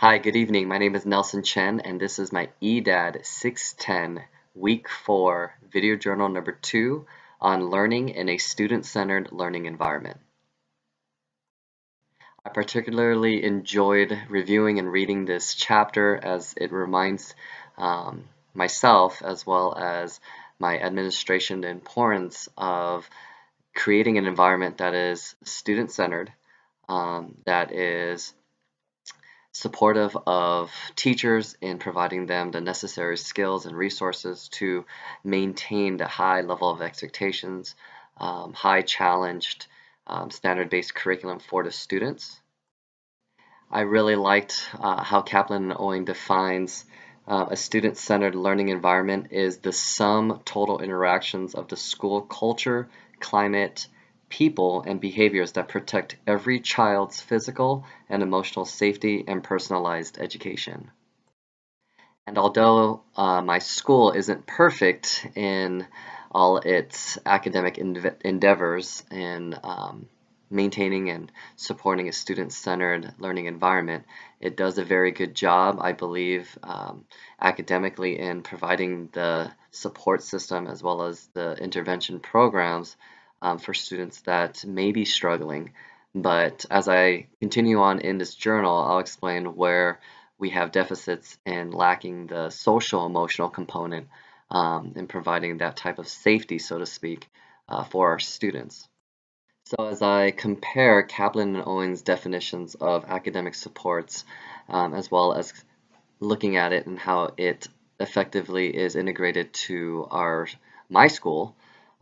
Hi, good evening. My name is Nelson Chen, and this is my EDAD 610 Week 4 video journal number 2 on learning in a student-centered learning environment. I particularly enjoyed reviewing and reading this chapter as it reminds myself as well as my administration the importance of creating an environment that is student-centered, that is supportive of teachers in providing them the necessary skills and resources to maintain the high level of expectations, high challenged, standard-based curriculum for the students. I really liked how Kaplan and Owing defines a student-centered learning environment is the sum total interactions of the school culture, climate, people, and behaviors that protect every child's physical and emotional safety and personalized education. And although my school isn't perfect in all its academic endeavors in maintaining and supporting a student-centered learning environment, it does a very good job, I believe, academically in providing the support system as well as the intervention programs for students that may be struggling. But as I continue on in this journal, I'll explain where we have deficits in lacking the social emotional component in providing that type of safety, so to speak, for our students. So as I compare Kaplan and Owens' definitions of academic supports, as well as looking at it and how it effectively is integrated to my school,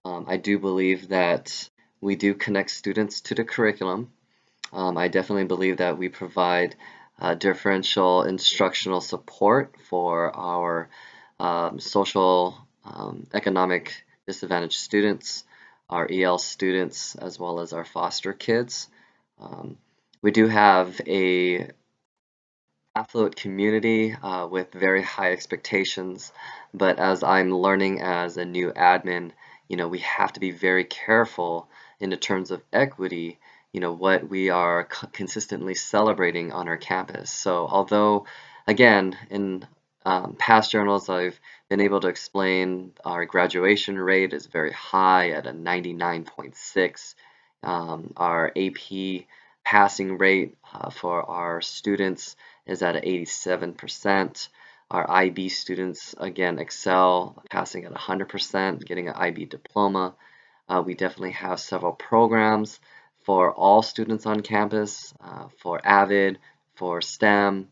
I do believe that we do connect students to the curriculum. I definitely believe that we provide differential instructional support for our social economic disadvantaged students, our EL students, as well as our foster kids. We do have a affluent community with very high expectations, but as I'm learning as a new admin, we have to be very careful in the terms of equity, what we are consistently celebrating on our campus. So although, again, in past journals I've been able to explain our graduation rate is very high at a 99.6. Our AP passing rate for our students is at 87%. Our IB students, again, excel, passing at 100%, getting an IB diploma. We definitely have several programs for all students on campus, for AVID, for STEM,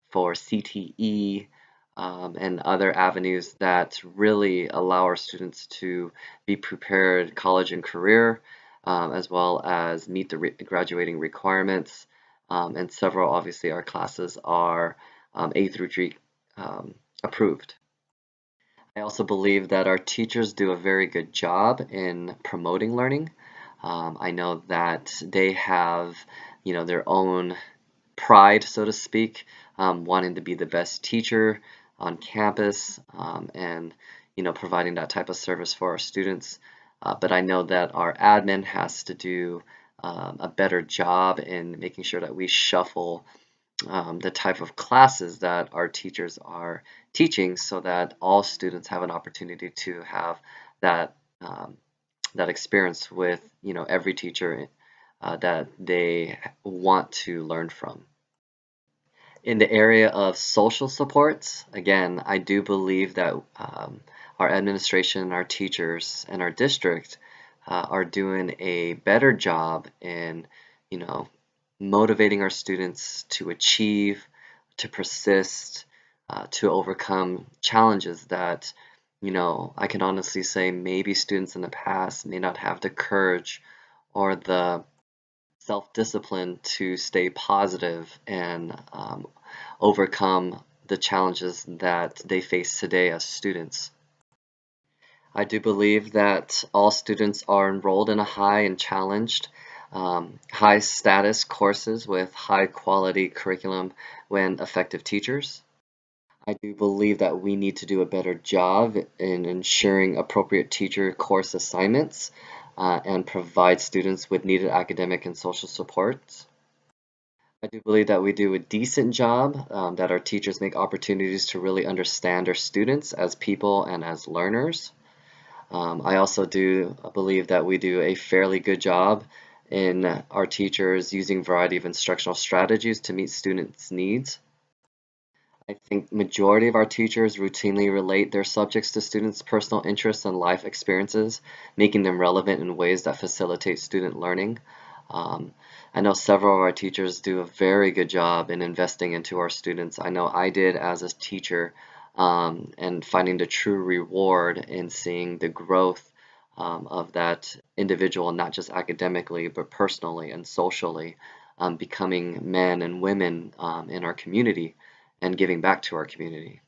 for CTE, and other avenues that really allow our students to be prepared college and career, as well as meet the graduating requirements. And several, obviously, our classes are A through G approved. I also believe that our teachers do a very good job in promoting learning. I know that they have, their own pride, so to speak, wanting to be the best teacher on campus, and providing that type of service for our students. But I know that our admin has to do a better job in making sure that we shuffle the type of classes that our teachers are teaching so that all students have an opportunity to have that that experience with every teacher that they want to learn from. In the area of social supports, again, I do believe that our administration, our teachers, and our district are doing a better job in, motivating our students to achieve, to persist, to overcome challenges that, I can honestly say maybe students in the past may not have the courage or the self-discipline to stay positive and overcome the challenges that they face today as students. I do believe that all students are enrolled in a high and challenged, high status courses with high quality curriculum and effective teachers. I do believe that we need to do a better job in ensuring appropriate teacher course assignments and provide students with needed academic and social supports. I do believe that we do a decent job, that our teachers make opportunities to really understand our students as people and as learners. I also do believe that we do a fairly good job in our teachers using a variety of instructional strategies to meet students' needs. I think majority of our teachers routinely relate their subjects to students' personal interests and life experiences, making them relevant in ways that facilitate student learning. Um, I know several of our teachers do a very good job in investing into our students. I know I did as a teacher, and finding the true reward in seeing the growth of that individual, not just academically, but personally and socially, becoming men and women in our community and giving back to our community.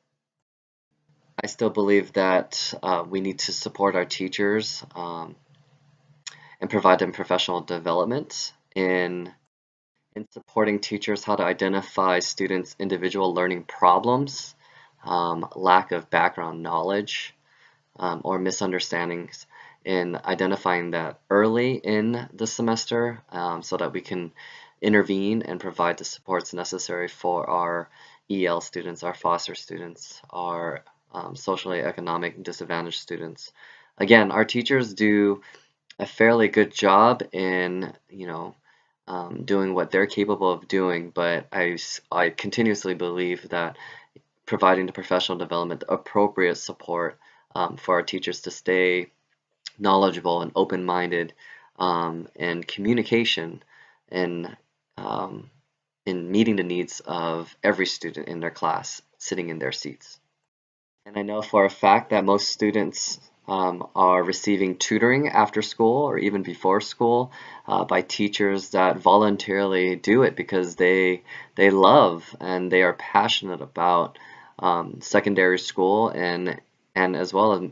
I still believe that we need to support our teachers and provide them professional development in supporting teachers how to identify students' individual learning problems, lack of background knowledge, or misunderstandings, in identifying that early in the semester, so that we can intervene and provide the supports necessary for our EL students, our foster students, our socially economic disadvantaged students. Again, our teachers do a fairly good job in, doing what they're capable of doing, but I continuously believe that providing the professional development, the appropriate support for our teachers to stay knowledgeable and open-minded, and communication and in meeting the needs of every student in their class sitting in their seats. And I know for a fact that most students are receiving tutoring after school or even before school by teachers that voluntarily do it because they love and they are passionate about secondary school, and as well as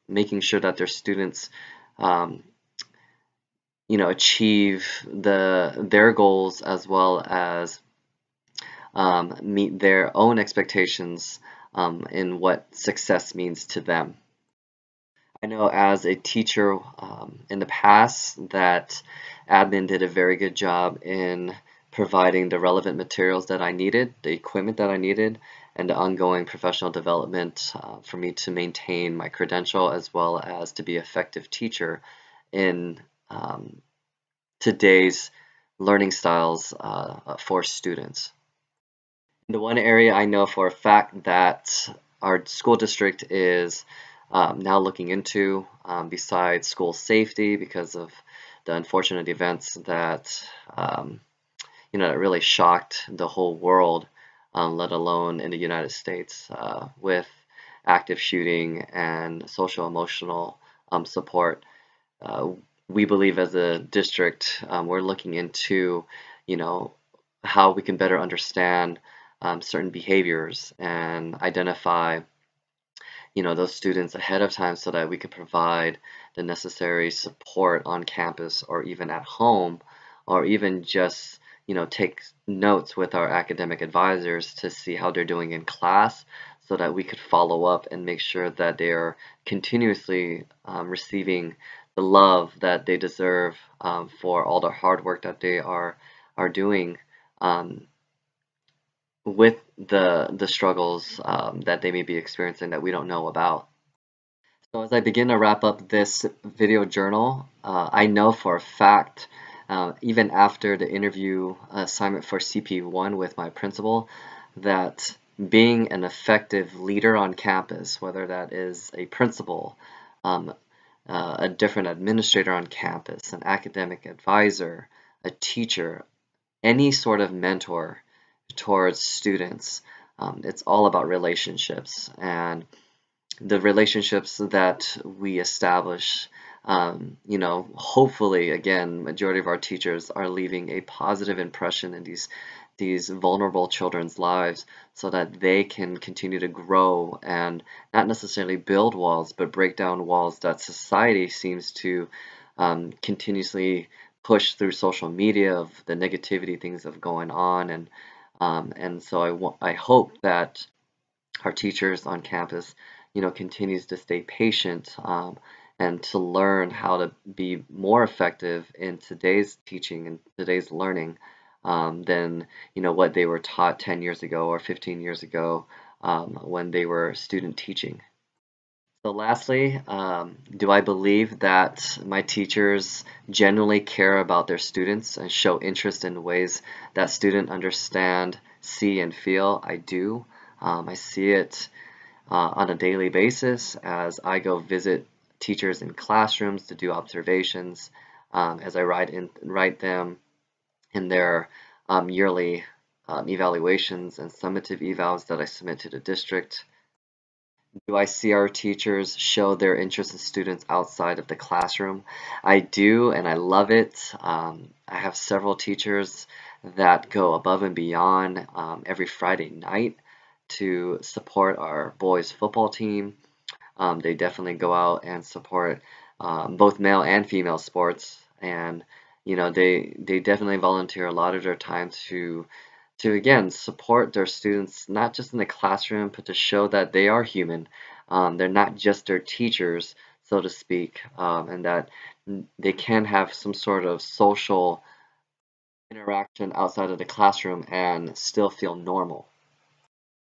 making sure that their students um, achieve their goals as well as meet their own expectations in what success means to them. I know as a teacher in the past that admin did a very good job in providing the relevant materials that I needed, the equipment that I needed, and the ongoing professional development for me to maintain my credential as well as to be an effective teacher in today's learning styles for students. The one area I know for a fact that our school district is now looking into, besides school safety, because of the unfortunate events that that really shocked the whole world, let alone in the United States, with active shooting and social emotional support. Uh, we believe as a district, we're looking into, you know, how we can better understand certain behaviors and identify, those students ahead of time so that we can provide the necessary support on campus or even at home, or even just, take notes with our academic advisors to see how they're doing in class so that we could follow up and make sure that they are continuously receiving the love that they deserve for all the hard work that they are doing, um, with the struggles that they may be experiencing that we don't know about. So as I begin to wrap up this video journal, I know for a fact, even after the interview assignment for CP1 with my principal, that being an effective leader on campus, whether that is a principal, um, a different administrator on campus, an academic advisor, a teacher, any sort of mentor towards students, it's all about relationships, and the relationships that we establish, hopefully, again, majority of our teachers are leaving a positive impression in these vulnerable children's lives so that they can continue to grow and not necessarily build walls, but break down walls that society seems to continuously push through social media of the negativity things that are going on. And so I hope that our teachers on campus, continues to stay patient, and to learn how to be more effective in today's teaching and today's learning, than what they were taught 10 years ago or 15 years ago when they were student teaching. So lastly, do I believe that my teachers genuinely care about their students and show interest in ways that students understand, see, and feel? I do. I see it on a daily basis as I go visit teachers in classrooms to do observations, as I write them in their yearly evaluations and summative evals that I submit to the district. Do I see our teachers show their interest in students outside of the classroom? I do, and I love it. I have several teachers that go above and beyond every Friday night to support our boys football team. They definitely go out and support both male and female sports, and they definitely volunteer a lot of their time to again support their students not just in the classroom but to show that they are human. They're not just their teachers, so to speak, and that they can have some sort of social interaction outside of the classroom and still feel normal.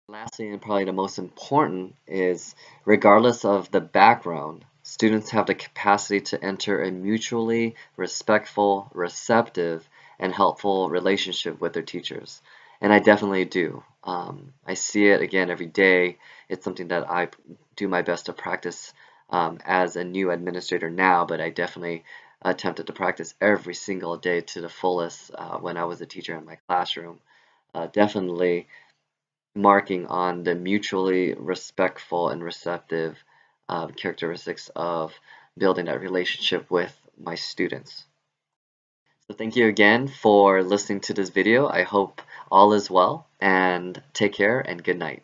Lastly, and probably the most important, is regardless of the background, students have the capacity to enter a mutually respectful, receptive, and helpful relationship with their teachers. And I definitely do. I see it again every day. It's something that I do my best to practice as a new administrator now, but I definitely attempted to practice every single day to the fullest when I was a teacher in my classroom. Definitely marking on the mutually respectful and receptive characteristics of building that relationship with my students. So thank you again for listening to this video. I hope all is well and take care and good night.